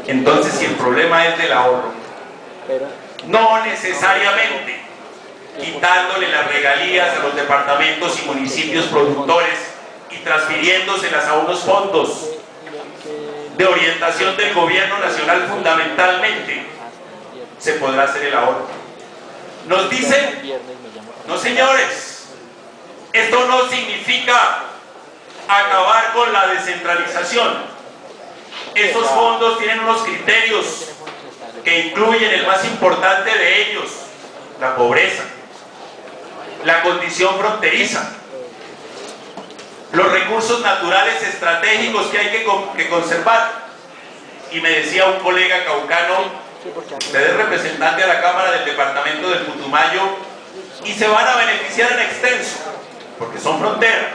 Entonces, si el problema es del ahorro, no necesariamente quitándole las regalías a los departamentos y municipios productores y transfiriéndoselas a unos fondos de orientación del gobierno nacional fundamentalmente, se podrá hacer el ahorro. Nos dicen, no señores, esto no significa acabar con la descentralización. Esos fondos tienen unos criterios que incluyen el más importante de ellos, la pobreza, la condición fronteriza, los recursos naturales estratégicos que hay que conservar. Y me decía un colega caucano, usted es representante a la Cámara del departamento del Putumayo y se van a beneficiar en extenso, porque son frontera,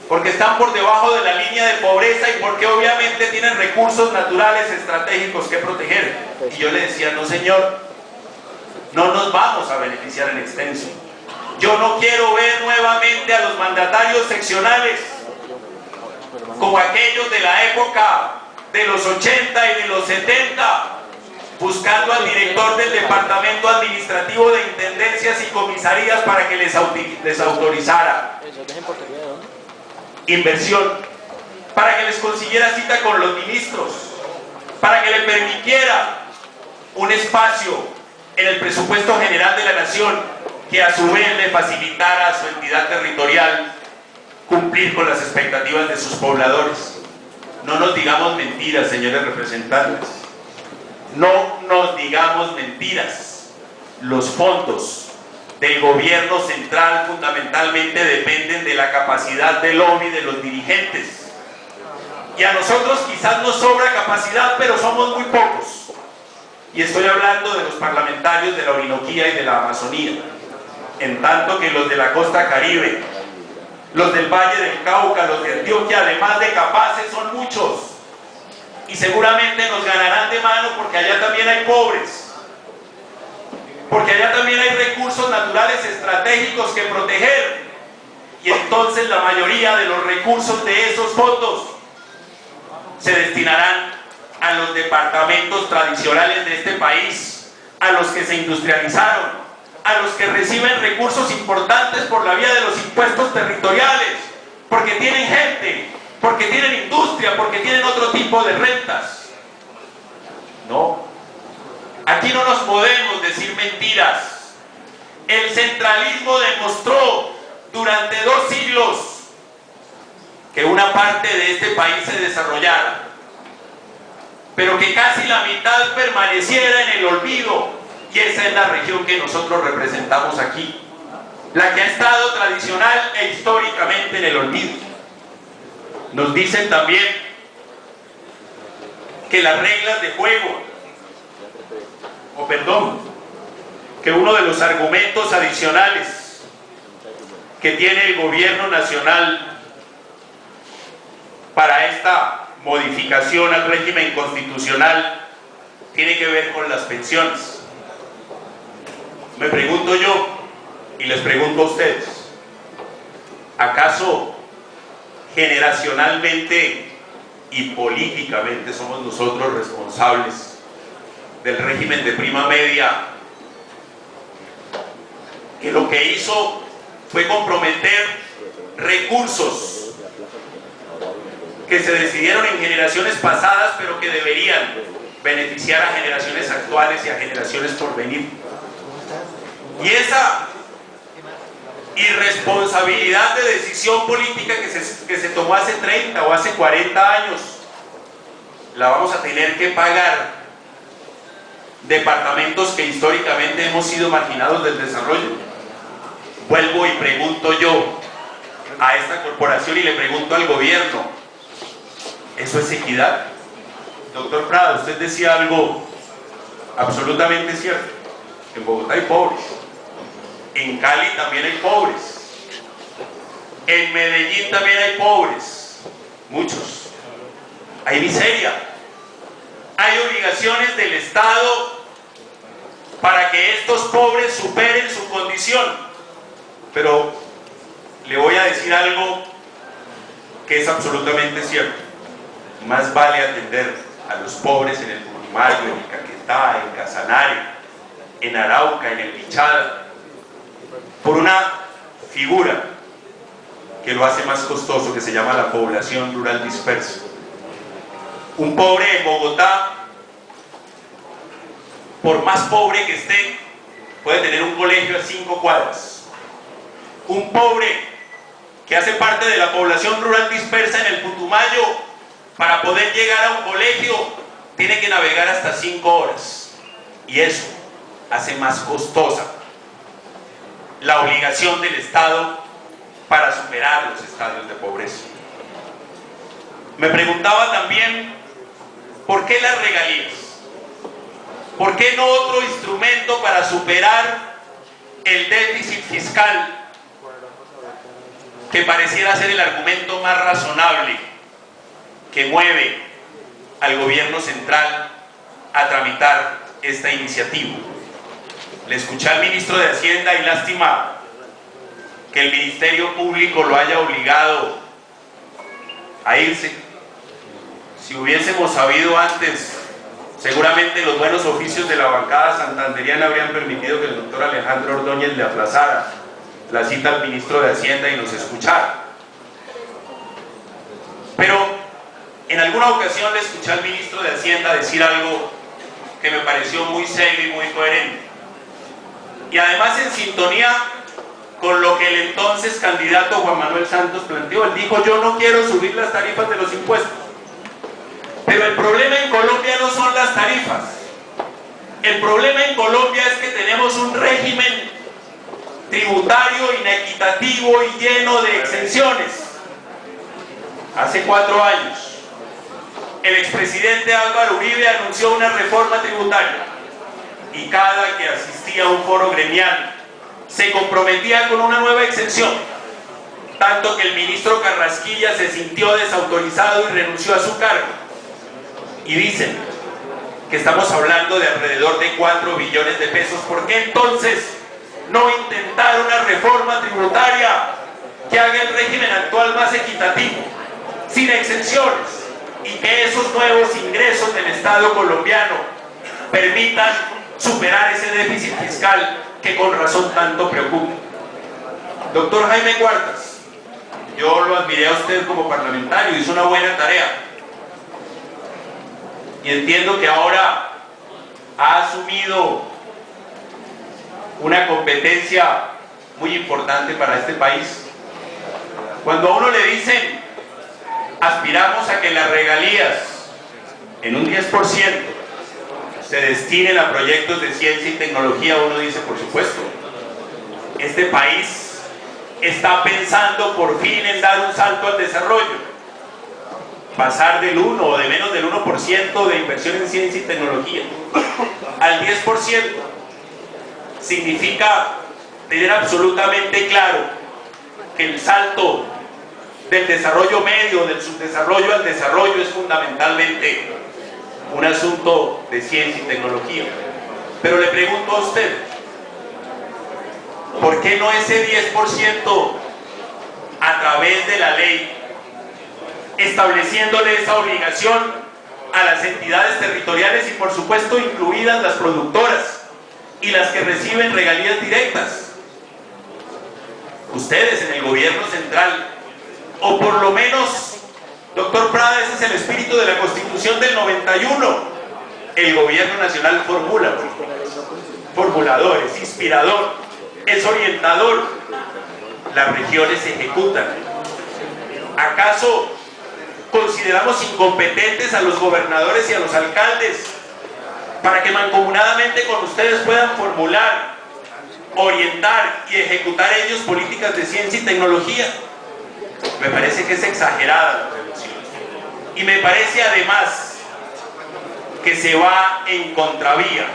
porque están por debajo de la línea de pobreza y porque obviamente tienen recursos naturales estratégicos que proteger. Y yo le decía, no señor, no nos vamos a beneficiar en extenso. Yo no quiero ver nuevamente a los mandatarios seccionales como aquellos de la época de los 80 y de los 70, buscando al director del departamento administrativo de intendencias y comisarías para que les autorizara inversión, para que les consiguiera cita con los ministros, para que le permitiera un espacio en el presupuesto general de la nación que a su vez le facilitara a su entidad territorial cumplir con las expectativas de sus pobladores. No nos digamos mentiras, señores representantes. No nos digamos mentiras. Los fondos del gobierno central fundamentalmente dependen de la capacidad de lobby de los dirigentes. Y a nosotros quizás nos sobra capacidad, pero somos muy pocos. Y estoy hablando de los parlamentarios de la Orinoquía y de la Amazonía. En tanto que los de la costa Caribe, los del Valle del Cauca, los de Antioquia, además de capaces, son muchos. Y seguramente nos ganarán de mano porque allá también hay pobres. Porque allá también hay recursos naturales estratégicos que proteger. Y entonces la mayoría de los recursos de esos fondos se destinarán a los departamentos tradicionales de este país, a los que se industrializaron, a los que reciben recursos importantes por la vía de los impuestos territoriales, porque tienen gente, porque tienen industria, porque tienen otro tipo de rentas. No, aquí no nos podemos decir mentiras. El centralismo demostró durante 2 siglos que una parte de este país se desarrollara, pero que casi la mitad permaneciera en el olvido. Y esa es la región que nosotros representamos aquí, la que ha estado tradicional e históricamente en el olvido. Nos dicen también que las reglas de juego, que uno de los argumentos adicionales que tiene el gobierno nacional para esta modificación al régimen constitucional tiene que ver con las pensiones. Me pregunto yo, y les pregunto a ustedes, ¿acaso generacionalmente y políticamente somos nosotros responsables del régimen de prima media, que lo que hizo fue comprometer recursos que se decidieron en generaciones pasadas, pero que deberían beneficiar a generaciones actuales y a generaciones por venir? Y esa irresponsabilidad de decisión política que se tomó hace 30 o hace 40 años, la vamos a tener que pagar departamentos que históricamente hemos sido marginados del desarrollo. Vuelvo y pregunto yo a esta corporación y le pregunto al gobierno, ¿eso es equidad? Doctor Prado, usted decía algo absolutamente cierto. En Bogotá hay pobres, en Cali también hay pobres, en Medellín también hay pobres, muchos. Hay miseria, hay obligaciones del Estado para que estos pobres superen su condición. Pero le voy a decir algo que es absolutamente cierto: más vale atender a los pobres en el Putumayo, en Caquetá, en Casanare, en Arauca, en el Bichada, por una figura que lo hace más costoso, que se llama la población rural dispersa. Un pobre en Bogotá, por más pobre que esté, puede tener un colegio a 5 cuadras. Un pobre que hace parte de la población rural dispersa en el Putumayo, para poder llegar a un colegio, tiene que navegar hasta 5 horas. Y eso hace más costosa la obligación del Estado para superar los estadios de pobreza. Me preguntaba también, ¿por qué las regalías? ¿Por qué no otro instrumento para superar el déficit fiscal, que pareciera ser el argumento más razonable que mueve al gobierno central a tramitar esta iniciativa? Le escuché al ministro de Hacienda y lástima que el Ministerio Público lo haya obligado a irse. Si hubiésemos sabido antes, seguramente los buenos oficios de la bancada santanderiana habrían permitido que el doctor Alejandro Ordóñez le aplazara la cita al ministro de Hacienda y nos escuchara. Pero en alguna ocasión le escuché al ministro de Hacienda decir algo que me pareció muy serio y muy coherente, y además en sintonía con lo que el entonces candidato Juan Manuel Santos planteó. Él dijo: yo no quiero subir las tarifas de los impuestos. Pero el problema en Colombia no son las tarifas. El problema en Colombia es que tenemos un régimen tributario inequitativo y lleno de exenciones. Hace 4 años, el expresidente Álvaro Uribe anunció una reforma tributaria, y cada que asistía a un foro gremial se comprometía con una nueva exención, tanto que el ministro Carrasquilla se sintió desautorizado y renunció a su cargo. Y dicen que estamos hablando de alrededor de 4 billones de pesos. ¿Por qué entonces no intentar una reforma tributaria que haga el régimen actual más equitativo, sin exenciones, y que esos nuevos ingresos del Estado colombiano permitan superar ese déficit fiscal que con razón tanto preocupa? Doctor Jaime Cuartas, yo lo admiré a usted como parlamentario, hizo una buena tarea, y entiendo que ahora ha asumido una competencia muy importante para este país. Cuando a uno le dicen: aspiramos a que las regalías en un 10% se destinen a proyectos de ciencia y tecnología, uno dice: por supuesto, este país está pensando por fin en dar un salto al desarrollo. Pasar del 1 o de menos del 1% de inversión en ciencia y tecnología al 10% significa tener absolutamente claro que el salto del desarrollo medio, del subdesarrollo al desarrollo, es fundamentalmente un asunto de ciencia y tecnología. Pero le pregunto a usted, ¿por qué no ese 10% a través de la ley, estableciéndole esa obligación a las entidades territoriales y por supuesto incluidas las productoras y las que reciben regalías directas? Ustedes en el gobierno central, o por lo menos, doctor Prada, ese es el espíritu de la Constitución del 91, el gobierno nacional formula, formulador, es inspirador, es orientador, las regiones ejecutan. ¿Acaso consideramos incompetentes a los gobernadores y a los alcaldes para que mancomunadamente con ustedes puedan formular, orientar y ejecutar ellos políticas de ciencia y tecnología? Me parece que es exagerada la reducción, y me parece además que se va en contravía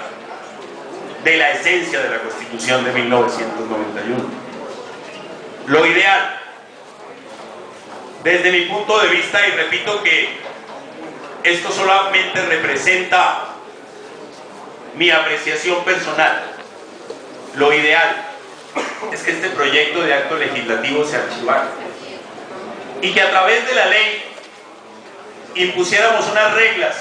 de la esencia de la Constitución de 1991. Lo ideal, desde mi punto de vista, y repito que esto solamente representa mi apreciación personal, lo ideal es que este proyecto de acto legislativo se archivara y que a través de la ley impusiéramos unas reglas